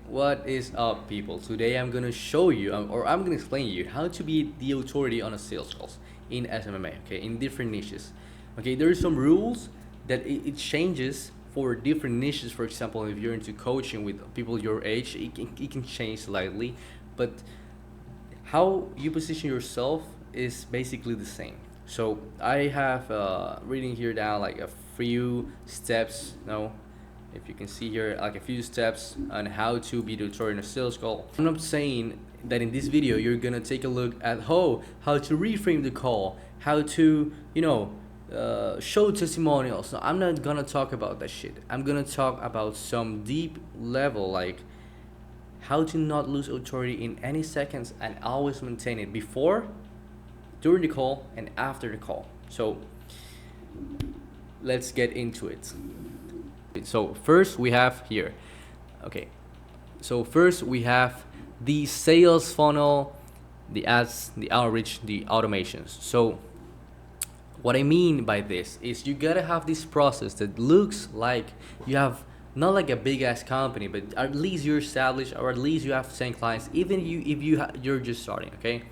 What is up, people? Today I'm gonna show you, or I'm gonna explain you how to be the authority on a sales calls in SMMA. Okay, in different niches. Okay, there are some rules that it changes for different niches. For example, if you're into coaching with people your age, it can change slightly, but how you position yourself is basically the same. So I have reading here down like a few steps. No, if you can see here, like a few steps on how to be the authority in a sales call. I'm not saying that in this video you're gonna take a look at how to reframe the call, how to show testimonials. No, I'm not gonna talk about that shit. I'm gonna talk about some deep level, like how to not lose authority in any seconds and always maintain it before, during the call, and after the call. So let's get into it. So first we have here, okay, so first we have the sales funnel, the ads, the outreach, the automations. So what I mean by this is you gotta have this process that looks like you have not like a big ass company, but at least you're established, or at least you have 10 clients, even you if you're just starting. Okay,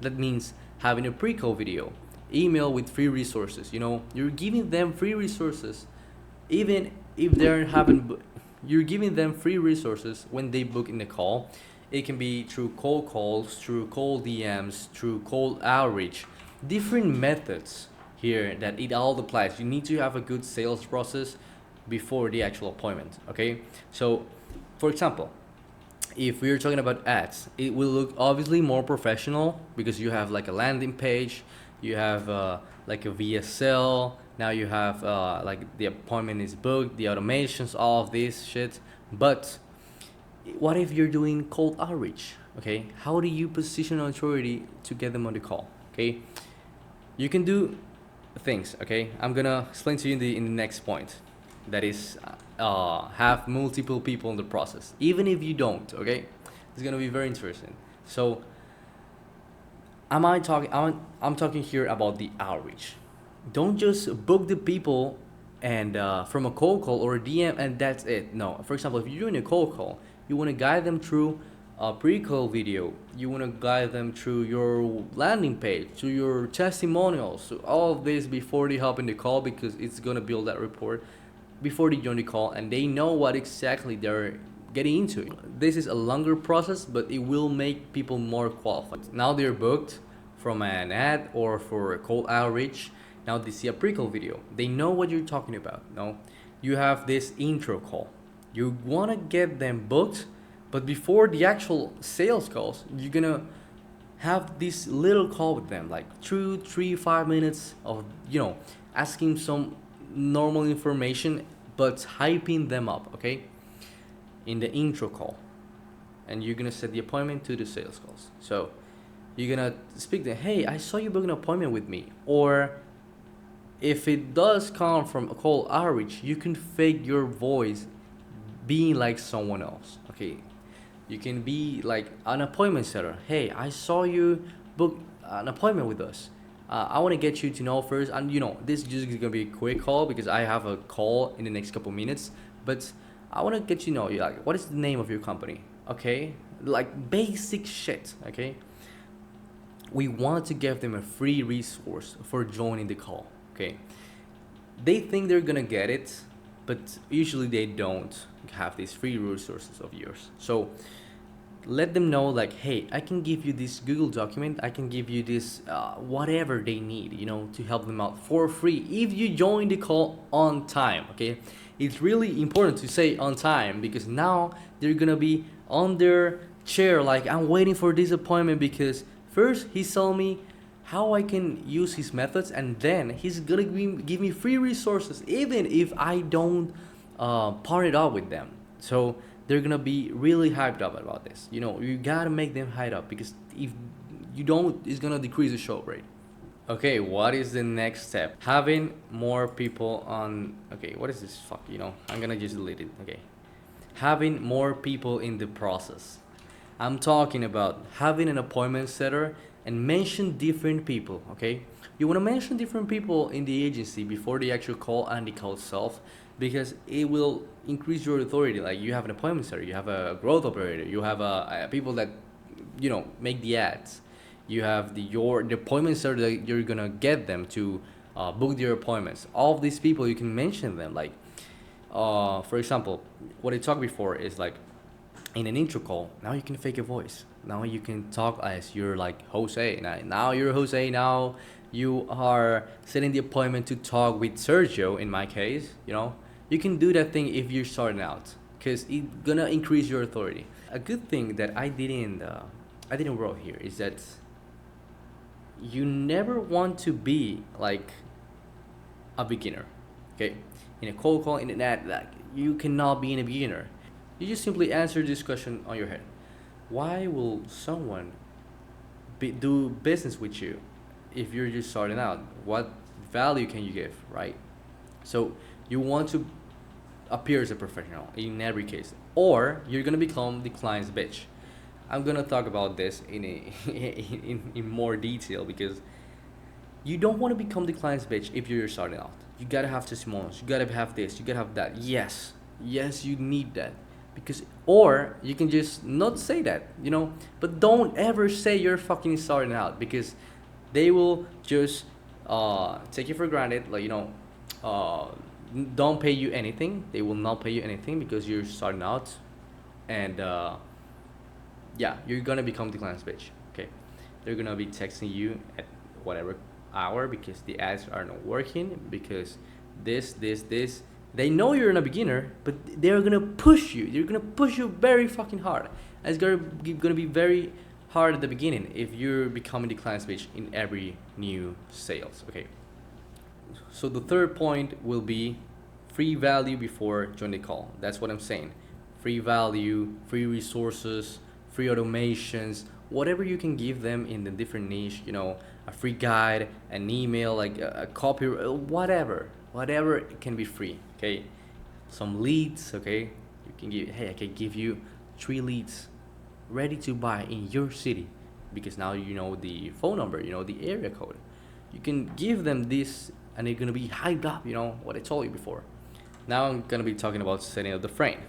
that means having a pre-call video, email with free resources. You're giving them free resources, even if they're having you're giving them free resources when they book in the call. It can be through cold calls, through cold DMs, through cold outreach, different methods here that it all applies. You need to have a good sales process before the actual appointment. Okay, so for example, if we're talking about ads, it will look obviously more professional because you have like a landing page, you have like a VSL, now you have like the appointment is booked, the automations, all of this shit. But what if you're doing cold outreach? Okay, how do you position authority to get them on the call? Okay, you can do things. Okay, I'm gonna explain to you in the next point. That is, have multiple people in the process, even if you don't. Okay, it's gonna be very interesting. So, I'm talking here about the outreach. Don't just book the people and from a cold call or a DM and that's it. No. For example, if you're doing a cold call, you want to guide them through a pre-call video. You want to guide them through your landing page, through your testimonials, so all of this before they hop in the call, because it's gonna build that rapport before they join the call and they know what exactly they're getting into. This is a longer process, but it will make people more qualified. Now they're booked from an ad or for a cold outreach. Now they see a pre-call video. They know what you're talking about. No, you have this intro call. You want to get them booked, but before the actual sales calls, you're gonna have this little call with them, like 2, 3, 5 minutes of asking some normal information, but hyping them up. Okay, in the intro call, and you're gonna set the appointment to the sales calls. So you're gonna speak to, hey, I saw you book an appointment with me. Or if it does come from a cold outreach, you can fake your voice being like someone else. Okay, you can be like an appointment setter. Hey, I saw you book an appointment with us. I want to get you to know first, and this is just gonna be a quick call because I have a call in the next couple minutes. But I want to get you know, like, what is the name of your company? Okay, like basic shit. Okay, we want to give them a free resource for joining the call. Okay, they think they're gonna get it, but usually they don't have these free resources of yours. So let them know, like, hey, I can give you this Google document, I can give you this whatever they need, to help them out for free if you join the call on time. Okay, it's really important to say on time, because now they're gonna be on their chair like, I'm waiting for this appointment, because first he's telling me how I can use his methods, and then he's gonna give me free resources even if I don't partner up with them. So they're gonna be really hyped up about this. You gotta make them hyped up, because if you don't, it's gonna decrease the show rate. Okay, what is the next step? Having more people on. Okay, what is this? Fuck, I'm gonna just delete it. Okay, having more people in the process. I'm talking about having an appointment setter and mention different people. Okay, you want to mention different people in the agency before the actual call and the call itself. because it will increase your authority. Like you have an appointment setter, you have a growth operator, you have a people that make the ads, you have the appointment setter that you're gonna get them to book their appointments. All of these people, you can mention them. Like for example, what I talked before is like in an intro call. Now you can fake a voice. Now you can talk as you're like Jose. Now you're Jose. Now you are setting the appointment to talk with Sergio. In my case, you can do that thing if you're starting out, because it's gonna increase your authority. A good thing that I didn't wrote here is that you never want to be like a beginner. Okay, in a cold call, in an ad, like you cannot be in a beginner. You just simply answer this question on your head. Why will someone do business with you if you're just starting out? What value can you give, right? So you want to appear as a professional in every case, or you're gonna become the client's bitch. I'm gonna talk about this in more detail, because you don't want to become the client's bitch if you're starting out. You gotta have testimonials. You gotta have this. You gotta have that. Yes, you need that, because or you can just not say that, but don't ever say you're fucking starting out, because they will just take you for granted. Like don't pay you anything. They will not pay you anything because you're starting out, and yeah, you're gonna become the client's bitch. Okay, they're gonna be texting you at whatever hour because the ads are not working, because this. They know you're a beginner, but they're gonna push you. They're gonna push you very fucking hard. And it's gonna be very hard at the beginning if you're becoming the client's bitch in every new sales. Okay. So the third point will be free value before joining the call. That's what I'm saying. Free value, free resources, free automations, whatever you can give them in the different niche, a free guide, an email, like a copy, whatever it can be free. Okay, some leads. Okay, I can give you 3 leads ready to buy in your city, because now you know the phone number, the area code. You can give them this and they're gonna be hyped up, what I told you before. Now I'm gonna be talking about setting up the frame.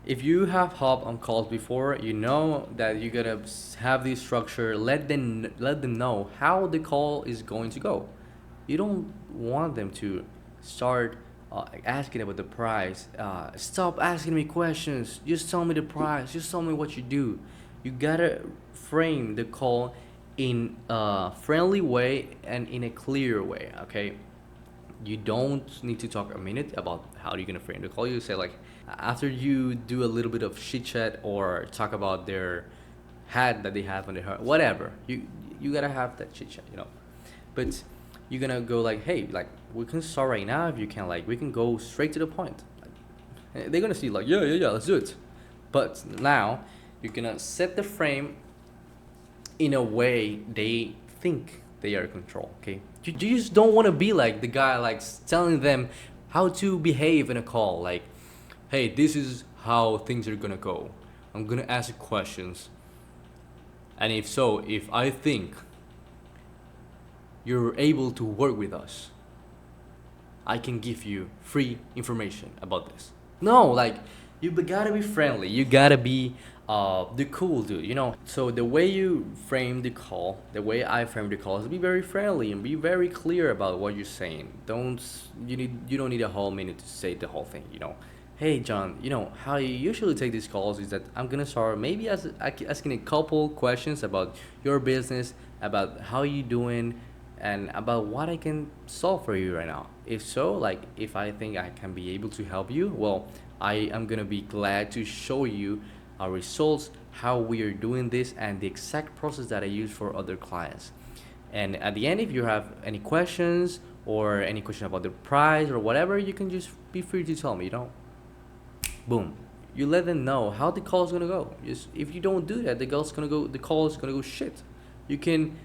If you have hopped on calls before, you know that you gotta have this structure. Let them know how the call is going to go. You don't want them to start asking about the price. Stop asking me questions. Just tell me the price. Just tell me what you do. You gotta frame the call in a friendly way and in a clear way. Okay. You don't need to talk a minute about how you're gonna frame the call. You say like, after you do a little bit of chit chat or talk about their hat that they have on their heart, whatever. You gotta have that chit chat, But you're gonna go like, hey, like we can start right now if you can. Like we can go straight to the point. Like, they're gonna see like, yeah, let's do it. But now you're gonna set the frame in a way they think they are in control. Okay, you just don't want to be like the guy like telling them how to behave in a call. Like, hey, this is how things are gonna go. I'm gonna ask you questions, and if I think you're able to work with us, I can give you free information about this. No, like you gotta be friendly. You gotta be the cool dude. So the way you frame the call, the way I frame the call, is be very friendly and be very clear about what you're saying. You don't need a whole minute to say the whole thing. Hey John, how you usually take these calls is that I'm gonna start maybe asking a couple questions about your business, about how you doing, and about what I can solve for you right now. If so, like if I think I can be able to help you, well, I am gonna be glad to show you our results, how we are doing this, and the exact process that I use for other clients. And at the end, if you have any questions or any question about the price or whatever, you can just be free to tell me. Boom. You let them know how the call is gonna go. Just if you don't do that, the call is gonna go shit. You can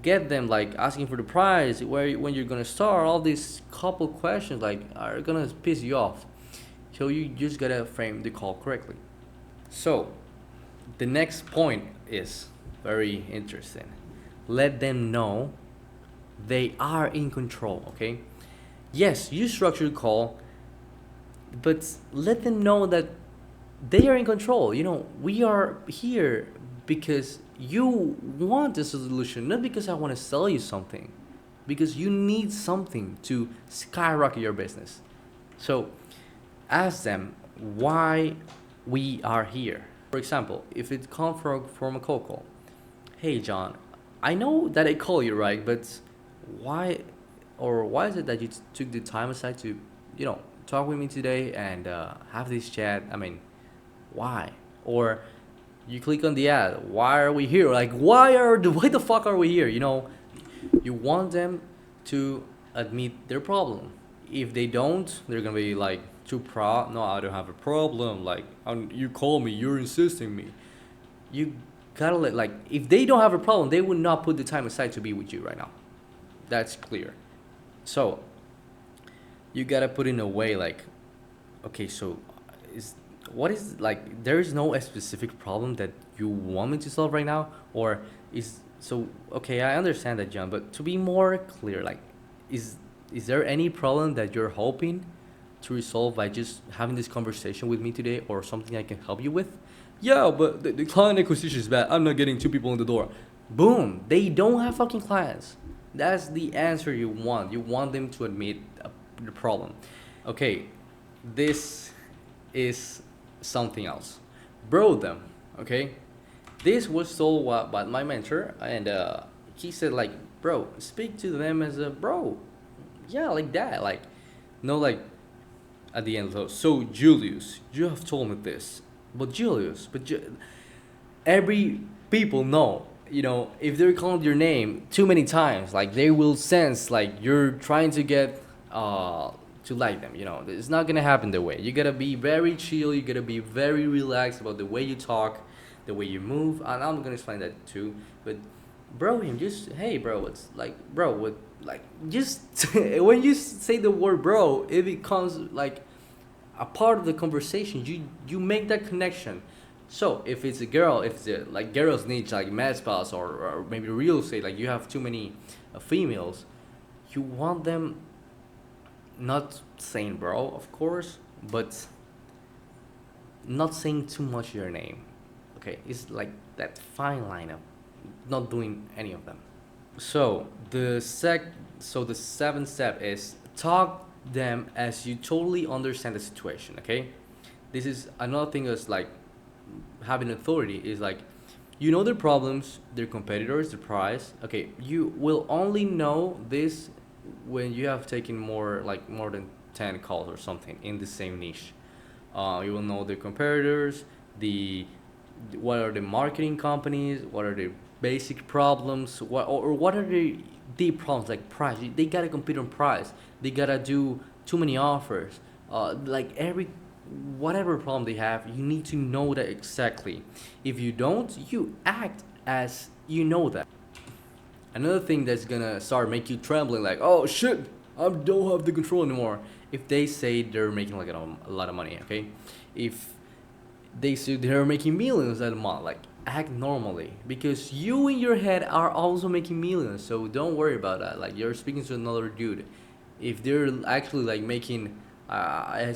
get them like asking for the price, when you're gonna start, all these couple questions like are gonna piss you off. So you just gotta frame the call correctly. So the next point is very interesting. Let them know they are in control. Okay, Yes, you structure the call, but let them know that they are in control. We are here because you want a solution, not because I want to sell you something, because you need something to skyrocket your business. So ask them why we are here. For example, if it comes from a cold call, hey John, I know that I call you, right? But why, or why is it that you took the time aside to, talk with me today and have this chat? I mean, why? Or you click on the ad, why are we here? Like, why the fuck are we here? You want them to admit their problem. If they don't, they're gonna be like too proud. No, I don't have a problem. Like, you call me, you're insisting me. You gotta like, if they don't have a problem, they would not put the time aside to be with you right now. That's clear. So you gotta put in a way like, okay, so is what is like, there is no specific problem that you want me to solve right now, or is so okay, I understand that, John, but to be more clear, like, is is there any problem that you're hoping to resolve by just having this conversation with me today, or something I can help you with? Yeah, but the client acquisition is bad. I'm not getting two people in the door. Boom, they don't have fucking clients. That's the answer you want. You want them to admit the problem. Okay, this is something else. Bro them, okay? This was told by my mentor, and he said like, bro, speak to them as a bro. Yeah, like that. Like, no, like at the end. So Julius, you have told me this, but Julius, every people know. If they're calling your name too many times, like they will sense like you're trying to get to like them. It's not gonna happen that way. You gotta be very chill. You gotta be very relaxed about the way you talk, the way you move, and I'm gonna explain that too. But bro, him just, hey bro, it's like, bro, what, like, just when you say the word bro, it becomes like a part of the conversation. You make that connection. So if it's a girl, if it's like girls need like med spas, or maybe real estate, like you have too many females, you want them not saying bro, of course, but not saying too much your name. Okay, it's like that fine line of not doing any of them. So the seventh step is talk them as you totally understand the situation. Okay, this is another thing that's like having authority is like, their problems, their competitors, the price. Okay, you will only know this when you have taken more than 10 calls or something in the same niche. You will know the competitors, the what are the marketing companies, what are the basic problems, what are the deep problems, like price. They gotta compete on price. They gotta do too many offers. Like every whatever problem they have, you need to know that exactly. If you don't, you act as you know that. Another thing that's gonna start make you trembling, like, oh shit, I don't have the control anymore. If they say they're making like a lot of money, okay? If they say they're making millions a month, like, act normally, because you in your head are also making millions. So don't worry about that. Like, you're speaking to another dude. If they're actually like making, I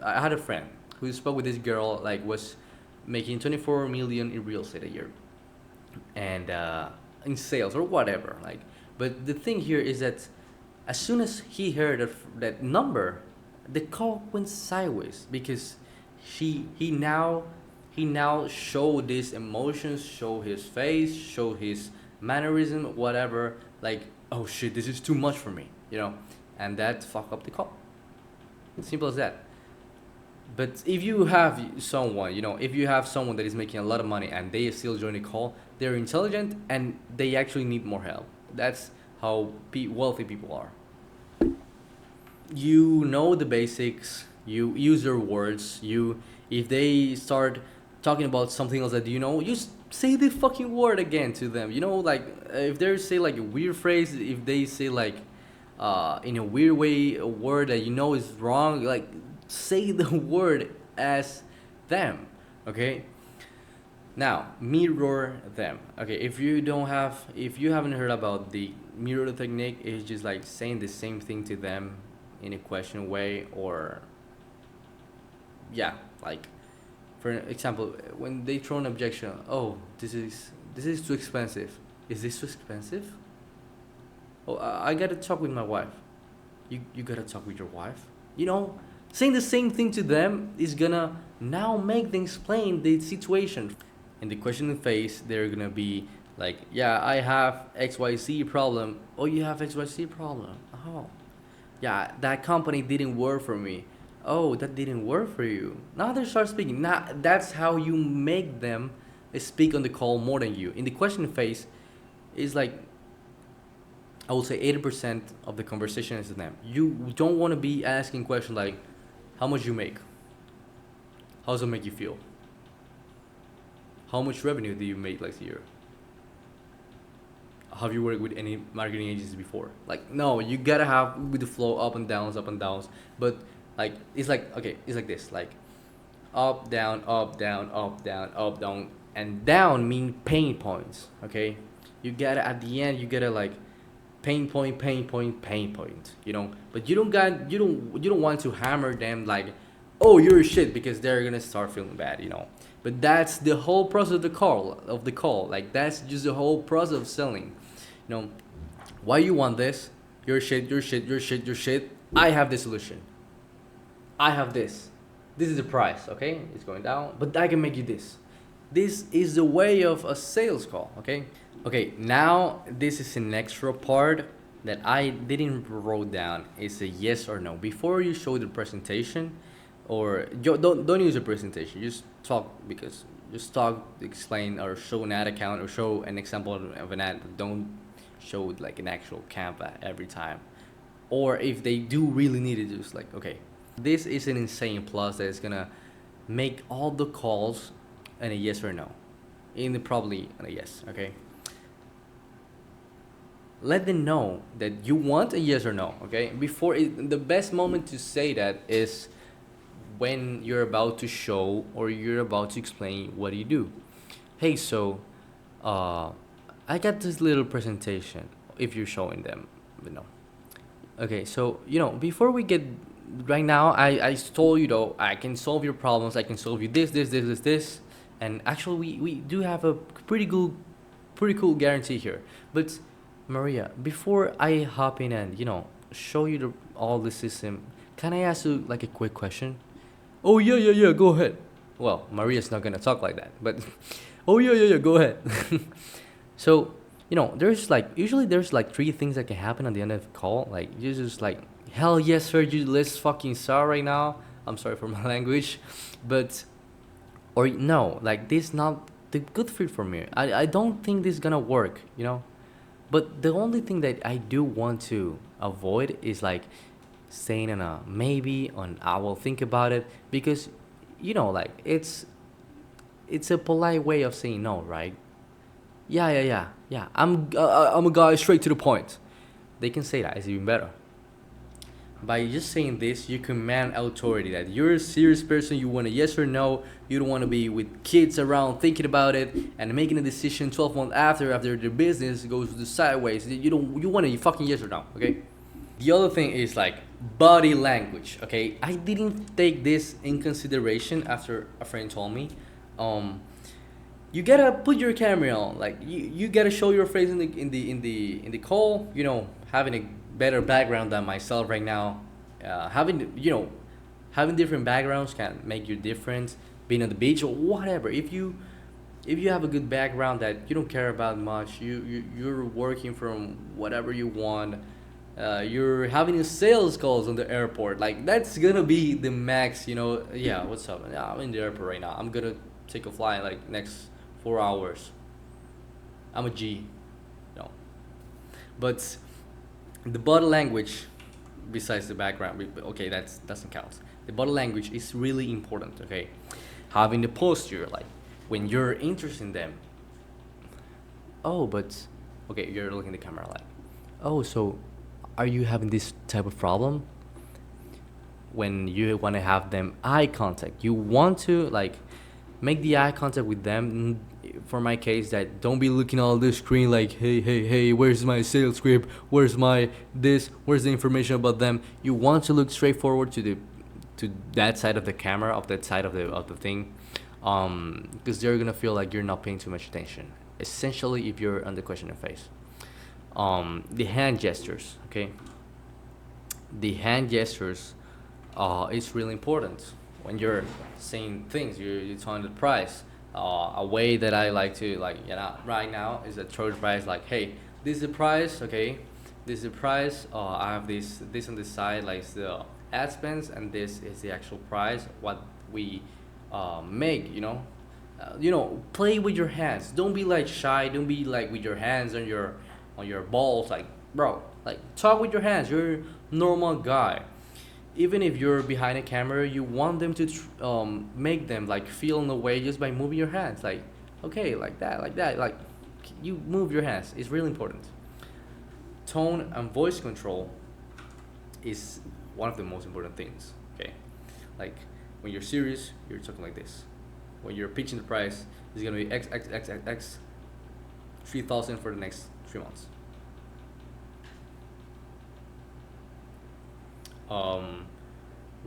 had a friend who spoke with this girl, like was making 24 million in real estate a year, and in sales or whatever. Like, but the thing here is that as soon as he heard that number, the call went sideways, because he now show these emotions, show his face, show his mannerism, whatever. Like, oh shit, this is too much for me, and that fuck up the call. Simple as that. But if you have someone, if you have someone that is making a lot of money and they still join the call, they're intelligent and they actually need more help. That's how wealthy people are. You know the basics. You use your words. If they start talking about something else that you say the fucking word again to them. Like, if they say like a weird phrase, if they say like in a weird way a word that is wrong, like, say the word as them. Okay. Now, mirror them. Okay, if you haven't heard about the mirror technique, it's just like saying the same thing to them in a question way, or yeah, like for example, when they throw an objection, oh, this is too expensive. Is this too expensive? Oh, I gotta talk with my wife. You gotta talk with your wife. You know, saying the same thing to them is gonna now make them explain the situation. In the questioning phase, they're gonna be like, yeah, I have XYZ problem. Oh, you have XYZ problem. Oh, yeah, that company didn't work for me. Oh, that didn't work for you. Now they start speaking. Now that's how you make them speak on the call more than you. In the question phase, is like, I would say 80% of the conversation is them. You don't want to be asking questions like, how much you make? How does it make you feel? How much revenue do you make last year? Have you worked with any marketing agencies before? Like, no, you gotta have with the flow, up and downs, up and downs. But like, it's like, okay, it's like this, like up, down, up, down, up, down, up, down, and down mean pain points. Okay, you gotta at the end, you gotta like pain point, pain point, pain point. You know, but you don't want to hammer them like, oh, you're shit, because they're gonna start feeling bad. You know, but that's the whole process of the call. Like, that's just the whole process of selling. You know, why you want this? You're shit, you're shit, you're shit, you're shit. I have the solution. I have this. This is the price, okay? It's going down, but I can make you this. This is the way of a sales call, okay? Okay, now this is an extra part that I didn't wrote down. It's a yes or no. Before you show the presentation, or don't use a presentation. Just talk, because just talk, explain, or show an ad account, or show an example of an ad. Don't show like an actual Canva every time. Or if they do really need it, just like, okay, this is an insane plus that is gonna make all the calls and a yes or no, probably a yes. Okay, let them know that you want a yes or no. Okay, the best moment to say that is when you're about to show or you're about to explain what you do. Hey, so I got this little presentation. If you're showing them, you know. Okay, so before we get right now, I told you though, I can solve your problems. I can solve you this, and actually we do have a pretty cool guarantee here. But Maria, before I hop in and show you all the system, can I ask you like a quick question? Oh yeah, go ahead. Well, Maria's not gonna talk like that, but oh yeah, go ahead. So there's like usually there's like three things that can happen at the end of the call. Like you just like, hell yes, sir, you let's fucking start right now. I'm sorry for my language, but or no, like this not the good fit for me. I don't think this is gonna work. But the only thing that I do want to avoid is like saying on a maybe, on I will think about it, because like it's a polite way of saying no, right? Yeah. I'm a guy straight to the point. They can say that. It's even better. By just saying this, you command authority that you're a serious person. You want a yes or no. You don't want to be with kids around thinking about it and making a decision 12 months after the business goes the sideways. You want a fucking yes or no, okay? The other thing is like body language, okay? I didn't take this in consideration after a friend told me. You gotta put your camera on, like you gotta show your face in the call. Having a better background than myself right now, having different backgrounds can make you different. Being on the beach or whatever, if you have a good background that you don't care about much, you're working from whatever you want. You're having a sales calls on the airport, like that's gonna be the max. Yeah, what's up? Yeah, I'm in the airport right now. I'm gonna take a flight like next 4 hours. I'm a G. But the body language, besides the background, okay, that doesn't count. The body language is really important. Okay, having the posture, like when you're interested in them. Oh, but okay, you're looking at the camera like, oh, so are you having this type of problem? When you want to have them eye contact, you want to like make the eye contact with them for my case, that don't be looking all the screen like, hey, where's my sales script, where's my this, where's the information about them. You want to look straightforward to that side of the camera, of that side of the thing, because they're gonna feel like you're not paying too much attention, essentially, if you're on the question and face. The hand gestures, okay, the hand gestures, is really important when you're saying things. You're telling the price. A way that I like to, like, right now is that throw the price, like, hey, this is the price, okay, this is the price. I have this on the side, like the ad spends, and this is the actual price, what we make, play with your hands. Don't be like shy, don't be like with your hands on your balls, like, bro, like, talk with your hands. You're a normal guy. Even if you're behind a camera, you want them to make them like feel in a way just by moving your hands, like, okay, like that, like, you move your hands. It's really important. Tone and voice control is one of the most important things, okay. Like, when you're serious, you're talking like this. When you're pitching the price, it's gonna be x 3,000 for the next 3 months. um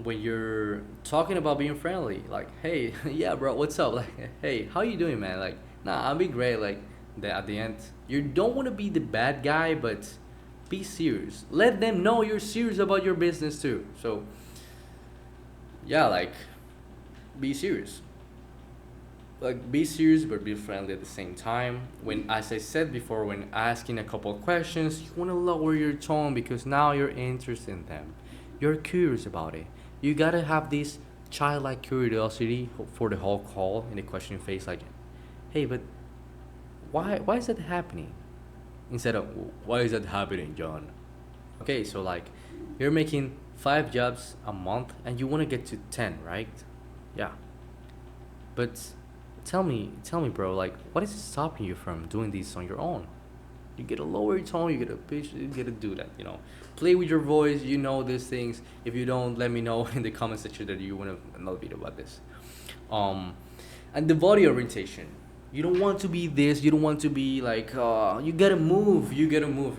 when you're talking about being friendly, like, hey, yeah, bro, what's up, like, hey, how you doing, man, like, nah, I'll be great, like, at the end, you don't want to be the bad guy, but be serious. Let them know you're serious about your business too. So yeah, like, be serious, like, be serious but be friendly at the same time. When, as I said before, when asking a couple of questions, you want to lower your tone, because now you're interested in them, you're curious about it. You gotta have this childlike curiosity for the whole call in the question phase, like, hey, but why is that happening, instead of, why is that happening, John? Okay, so, like, you're making 5 jobs a month and you want to get to 10, right? Yeah, but tell me, bro, like, what is stopping you from doing this on your own? You gotta lower your tone, you gotta pitch, you gotta do that, play with your voice, these things. If you don't, let me know in the comment section that you want another video about this. And the body orientation, you don't want to be this, you don't want to be like, you gotta move.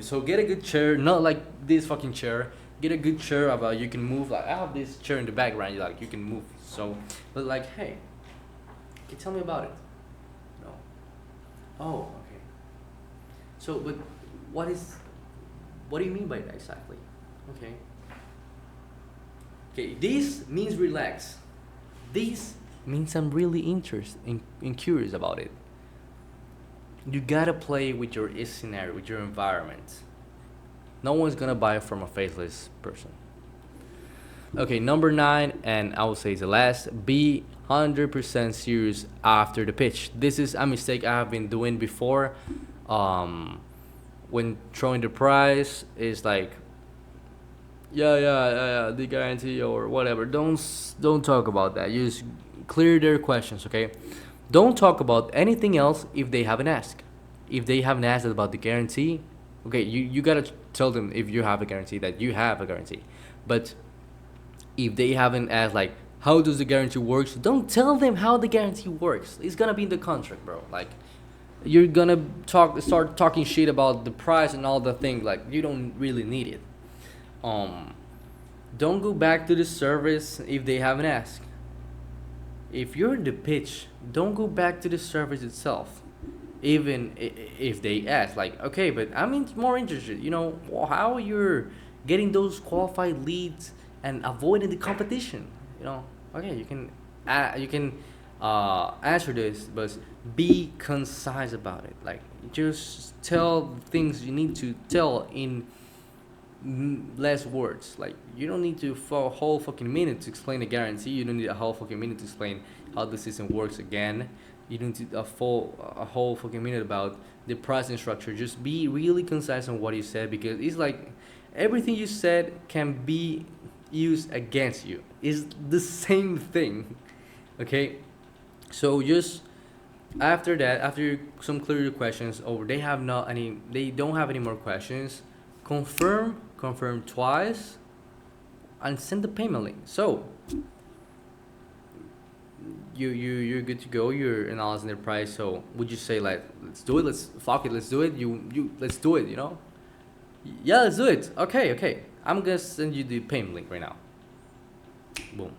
So get a good chair, not like this fucking chair. Get a good chair about, you can move, like, I have this chair in the background, like, you can move. So, but, like, hey, can you tell me about it? No. Oh, okay. So, but what do you mean by that exactly? Okay. Okay, this means relax. This means I'm really interested and curious about it. You gotta play with your scenario, with your environment. No one's gonna buy from a faceless person. Okay, number 9, and I will say the last, be 100% serious after the pitch. This is a mistake I have been doing before. When throwing the price, is like, yeah, the guarantee or whatever. Don't talk about that. You just clear their questions, okay? Don't talk about anything else if they haven't asked. If they haven't asked about the guarantee, okay, you gotta tell them, if you have a guarantee, that you have a guarantee. But if they haven't asked, like, how does the guarantee works, don't tell them how the guarantee works. It's gonna be in the contract, bro. Like, you're gonna start talking shit about the price and all the things, like, you don't really need it. Don't go back to the service if they haven't asked. If you're in the pitch, don't go back to the service itself, even if they ask, like, okay, but I'm more interested, how you're getting those qualified leads and avoiding the competition. Okay, you can answer this, but be concise about it. Like, just tell things you need to tell in less words. Like, you don't need to for a whole fucking minute to explain the guarantee. You don't need a whole fucking minute to explain how the system works again. You don't need a whole fucking minute about the pricing structure. Just be really concise on what you said, because it's like everything you said can be used against you. It's the same thing. Okay, so just after that, after some clear questions, or they don't have any more questions, confirm twice, and send the payment link. So you're good to go. You're analyzing their price. So would you say like, let's do it? Let's fuck it. Let's do it. You let's do it. You know? Yeah, let's do it. Okay, okay. I'm gonna send you the payment link right now. Boom.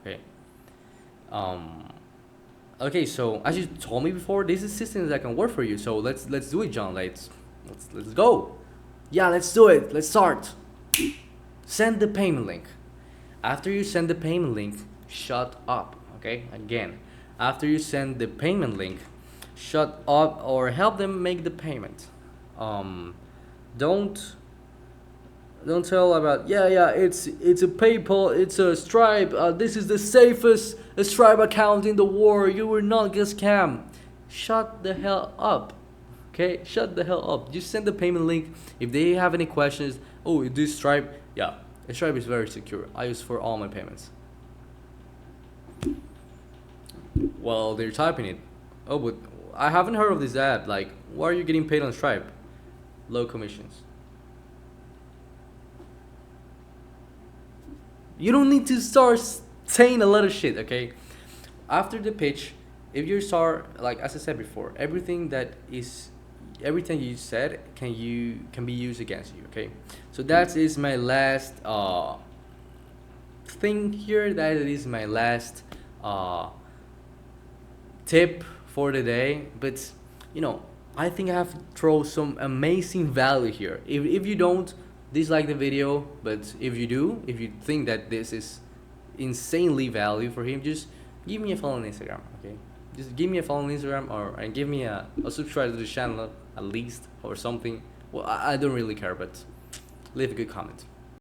Okay. Okay. So as you told me before, this is systems that can work for you. So let's do it, John. Let's go. Yeah, let's do it. Let's start. Send the payment link. After you send the payment link, shut up. Okay. Again, after you send the payment link, shut up or help them make the payment. Don't tell about it's a PayPal, it's a Stripe, this is the safest Stripe account in the world, you will not get scammed. Shut the hell up. Okay, shut the hell up. Just send the payment link. If they have any questions, oh, this Stripe, yeah, Stripe is very secure, I use for all my payments. Well, they're typing it. Oh, but I haven't heard of this app. Like, why are you getting paid on Stripe? Low commissions. You don't need to start saying a lot of shit, okay? After the pitch, if you start, like as I said before, everything you said can be used against you, okay? So that is my last thing here. That is my last tip for the day. But you know, I think I have thrown some amazing value here. If you don't, dislike the video, but if you do, if you think that this is insanely value for him, just give me a follow on Instagram, okay? Just give me a follow on Instagram, and give me a subscribe to the channel at least, or something. Well, I don't really care, but leave a good comment.